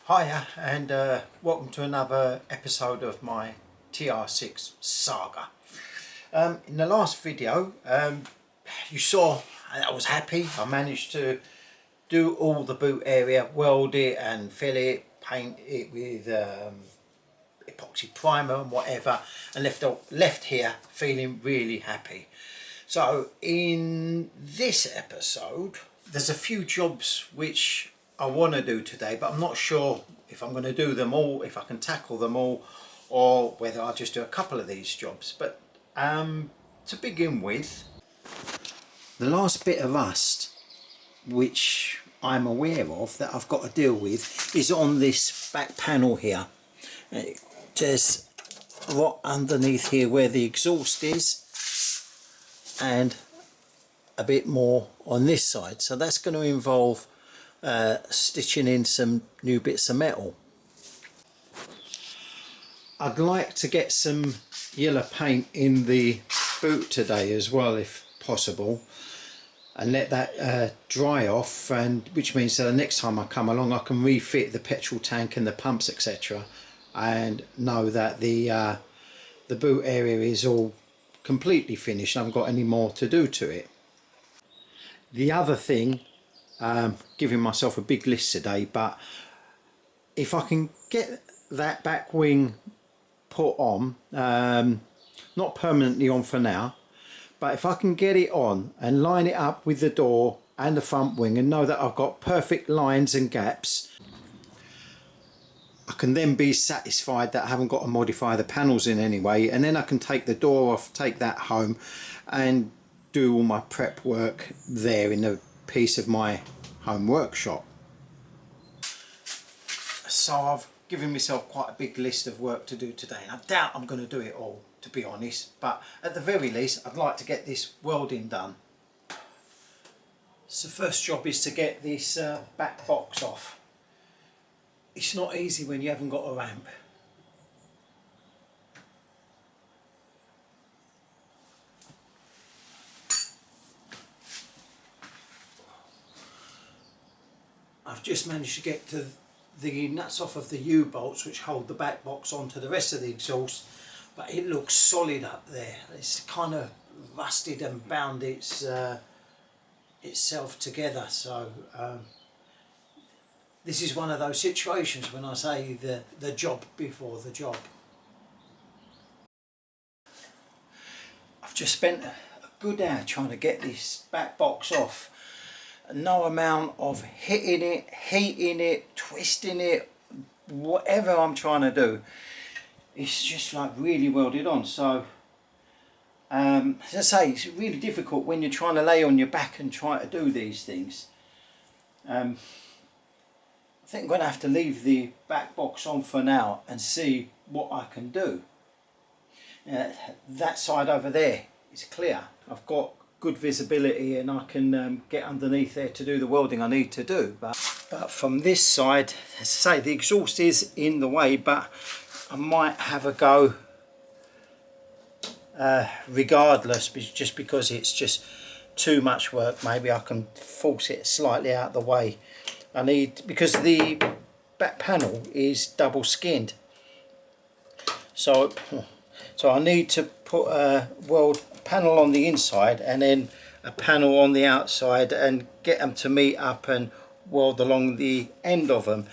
Hiya and welcome to another episode of my TR6 saga. In the last video you saw I was happy. I managed to do all the boot area, weld it and fill it, paint it with epoxy primer and whatever, and left here feeling really happy. So in this episode there's a few jobs which I want to do today, but I'm not sure if I'm going to do them all, if I can tackle them all, or whether I'll just do a couple of these jobs. But to begin with, the last bit of rust which I'm aware of that I've got to deal with is on this back panel here. There's right underneath here where the exhaust is, and a bit more on this side, so that's going to involve stitching in some new bits of metal. I'd like to get some yellow paint in the boot today as well if possible, and let that dry off, and which means that the next time I come along I can refit the petrol tank and the pumps etc, and know that the boot area is all completely finished. I haven't got any more to do to it. The other thing, giving myself a big list today, but if I can get that back wing put on, not permanently on for now, but if I can get it on and line it up with the door and the front wing and know that I've got perfect lines and gaps, I can then be satisfied that I haven't got to modify the panels in any way, and then I can take the door off, take that home and do all my prep work there in the piece of my home workshop. So I've given myself quite a big list of work to do today, and I doubt I'm going to do it all, to be honest, but at the very least I'd like to get this welding done. So the first job is to get this back box off. It's not easy when you haven't got a ramp. I've just managed to get to the nuts off of the U-bolts which hold the back box onto the rest of the exhaust, but it looks solid up there. It's kind of rusted and bound itself together, so this is one of those situations when I say the job before the job. I've just spent a good hour trying to get this back box off. No amount of hitting it, heating it, twisting it, whatever I'm trying to do, it's just like really welded on. So as I say, it's really difficult when you're trying to lay on your back and try to do these things. I think I'm going to have to leave the back box on for now and see what I can do. That side over there is clear. I've got good visibility and I can get underneath there to do the welding I need to do, but from this side, as I say, the exhaust is in the way, but I might have a go regardless, just because it's just too much work. Maybe I can force it slightly out of the way. I need, because the back panel is double skinned, so I need to put a weld panel on the inside and then a panel on the outside and get them to meet up and weld along the end of them.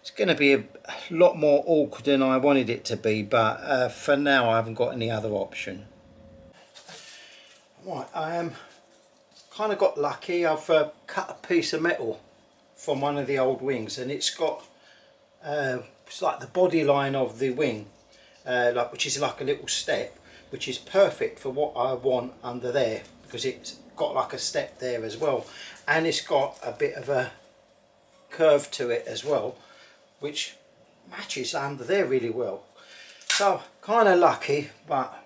It's going to be a lot more awkward than I wanted it to be, but for now I haven't got any other option. Right, I kind of got lucky. I've cut a piece of metal from one of the old wings, and it's got it's like the body line of the wing, which is like a little step, which is perfect for what I want under there, because it's got like a step there as well, and it's got a bit of a curve to it as well, which matches under there really well. So kind of lucky, but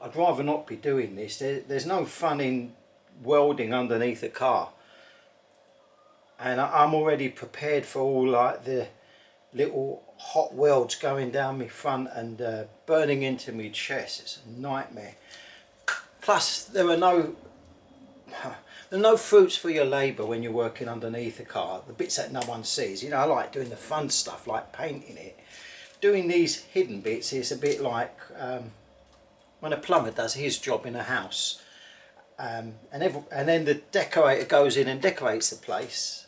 I'd rather not be doing this. There's no fun in welding underneath a car, and I'm already prepared for all like the little hot welds going down my front and burning into my chest. It's a nightmare. Plus there are no There are no fruits for your labour when you're working underneath a car, the bits that no one sees. You know, I like doing the fun stuff like painting it. Doing these hidden bits is a bit like when a plumber does his job in a house, and then the decorator goes in and decorates the place.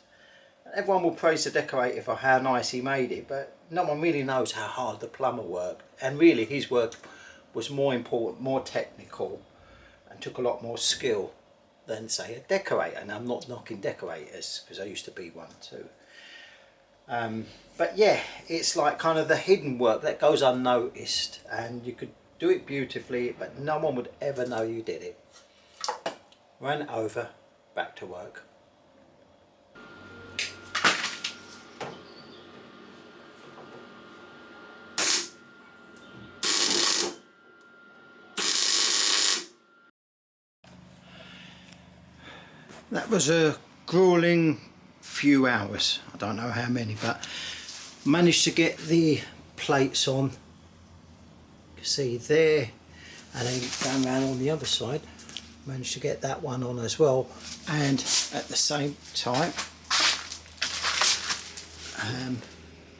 Everyone will praise the decorator for how nice he made it, but no one really knows how hard the plumber worked. And really his work was more important, more technical, and took a lot more skill than, say, a decorator. And I'm not knocking decorators, because I used to be one too. But yeah, it's like kind of the hidden work that goes unnoticed, and you could do it beautifully, but no one would ever know you did it. Ran it over, back to work. That was a grueling few hours. I don't know how many, but managed to get the plates on. You can see there, and then going around on the other side, managed to get that one on as well. And at the same time,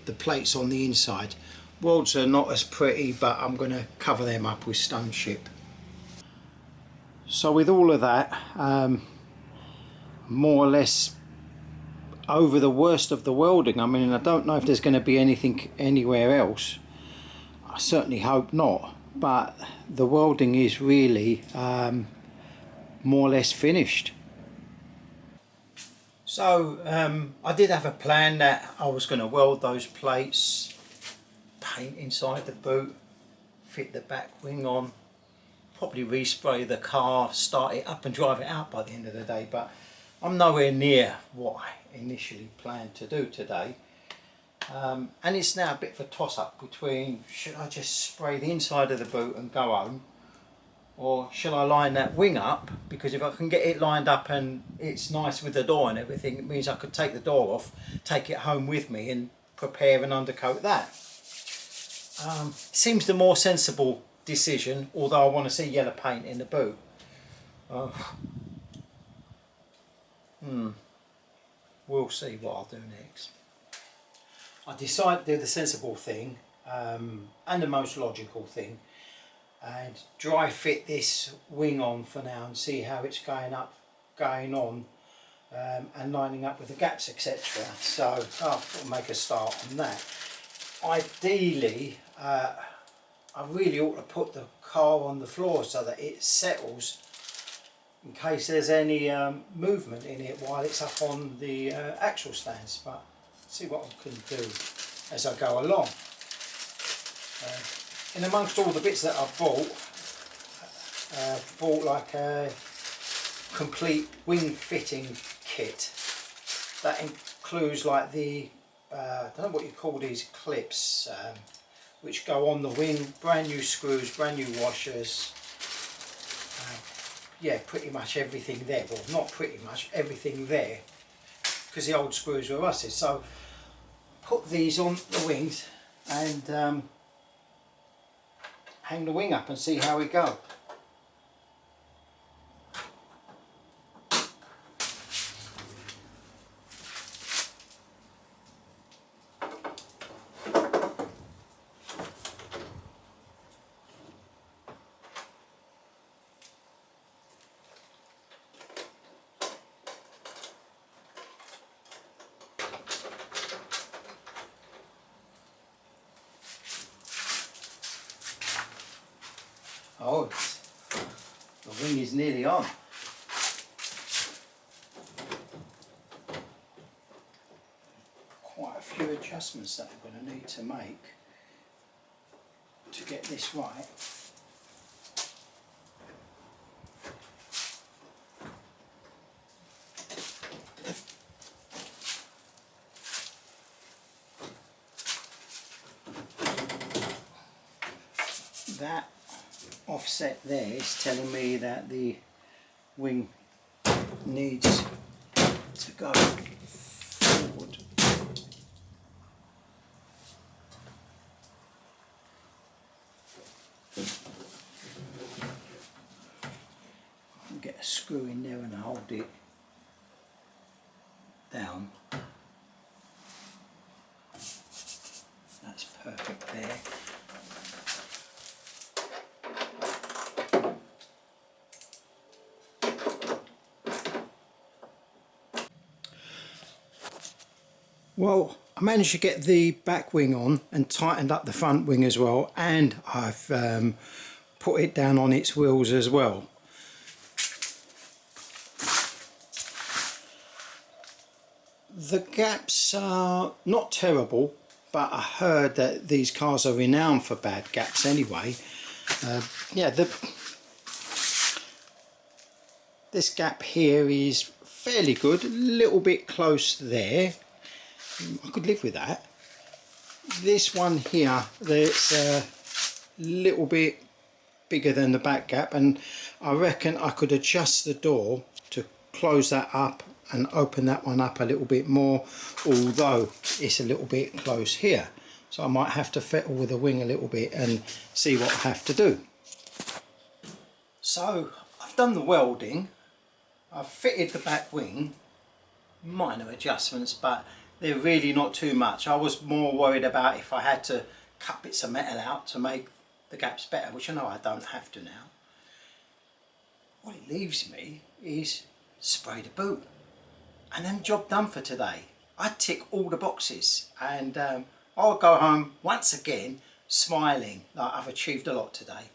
the plates on the inside. Welds are not as pretty, but I'm going to cover them up with stone chip. So with all of that, more or less over the worst of the welding. I mean, I don't know if there's going to be anything anywhere else. I certainly hope not, but the welding is really more or less finished. So I did have a plan that I was going to weld those plates, paint inside the boot, fit the back wing on, probably respray the car, start it up and drive it out by the end of the day, but I'm nowhere near what I initially planned to do today. And it's now a bit of a toss-up between, should I just spray the inside of the boot and go home, or shall I line that wing up? Because if I can get it lined up and it's nice with the door and everything, it means I could take the door off, take it home with me and prepare and undercoat that. Seems the more sensible decision, although I want to see yellow paint in the boot. We'll see what I'll do next. I decided to do the sensible thing and the most logical thing, and dry fit this wing on for now and see how it's going on, and lining up with the gaps, etc. So I'll make a start on that. Ideally, I really ought to put the car on the floor so that it settles in case there's any movement in it while it's up on the axle stands, but see what I can do as I go along. In amongst all the bits that I've bought like a complete wing fitting kit that includes like the I don't know what you call these clips, which go on the wing, brand new screws, brand new washers, yeah, pretty much everything there. Well, not pretty much everything there, because the old screws were rusted. So put these on the wings and hang the wing up and see how we go. Oh, the wing is nearly on. Quite a few adjustments that I'm going to need to make to get this right. That offset there is telling me that the wing needs to go forward. I'll get a screw in there and hold it there. Well, I managed to get the back wing on and tightened up the front wing as well, and I've put it down on its wheels as well. The gaps are not terrible, but I heard that these cars are renowned for bad gaps anyway. Yeah, this gap here is fairly good, a little bit close there. I could live with that. This one here, that's a little bit bigger than the back gap, and I reckon I could adjust the door to close that up and open that one up a little bit more, although it's a little bit close here. So I might have to fiddle with the wing a little bit and see what I have to do. So I've done the welding, I've fitted the back wing, minor adjustments, but they're really not too much. I was more worried about if I had to cut bits of metal out to make the gaps better, which I know I don't have to now. What it leaves me is spray the boot, and then job done for today. I tick all the boxes, and I'll go home once again smiling like I've achieved a lot today.